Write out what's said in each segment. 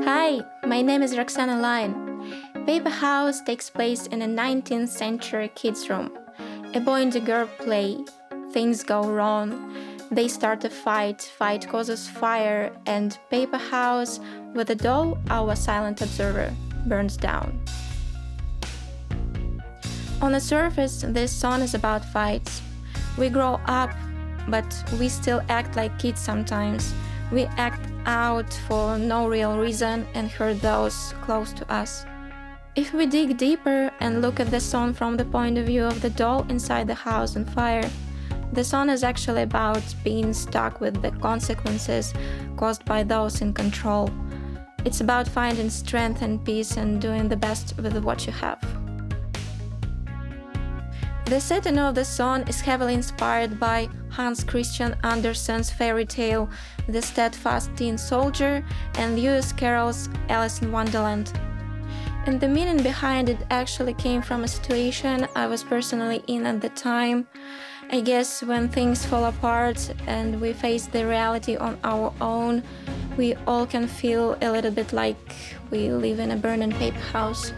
Hi, my name is Roxana. Paper House takes place in a 19th century kids' room. A boy and a girl play. Things go wrong. They start a fight causes fire, and Paper House, with a doll, our silent observer, burns down. On the surface, this song is about fights. We grow up, but we still act like kids sometimes. We act out for no real reason and hurt those close to us. If we dig deeper and look at the song from the point of view of the doll inside the house on fire, the song is actually about being stuck with the consequences caused by those in control. It's about finding strength and peace and doing the best with what you have. The setting of the song is heavily inspired by Hans Christian Andersen's fairy tale The Steadfast Tin Soldier and Lewis Carroll's Alice in Wonderland. And the meaning behind it actually came from a situation I was personally in at the time. I guess when things fall apart and we face the reality on our own, we all can feel a little bit like we live in a burning paper house.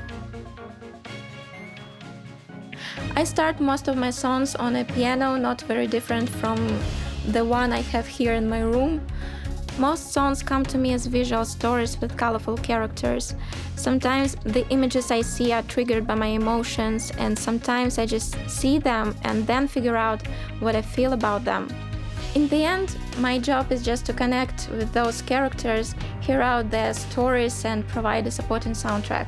I start most of my songs on a piano, not very different from the one I have here in my room. Most songs come to me as visual stories with colorful characters. Sometimes the images I see are triggered by my emotions, and sometimes I just see them and then figure out what I feel about them. In the end, my job is just to connect with those characters, hear out their stories, and provide a supporting soundtrack.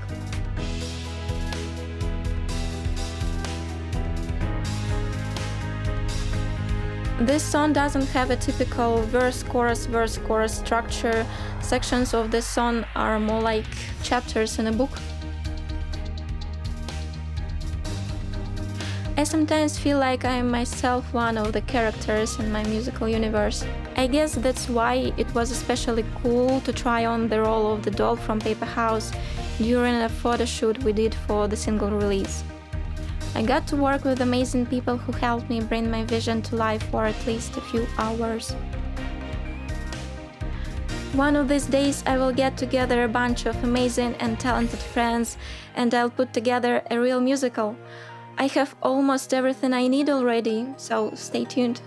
This song doesn't have a typical verse-chorus structure. Sections of this song are more like chapters in a book. I sometimes feel like I am myself one of the characters in my musical universe. I guess that's why it was especially cool to try on the role of the doll from Paper House during a photo shoot we did for the single release. I got to work with amazing people who helped me bring my vision to life for at least a few hours. One of these days I will get together a bunch of amazing and talented friends and I'll put together a real musical. I have almost everything I need already, so stay tuned.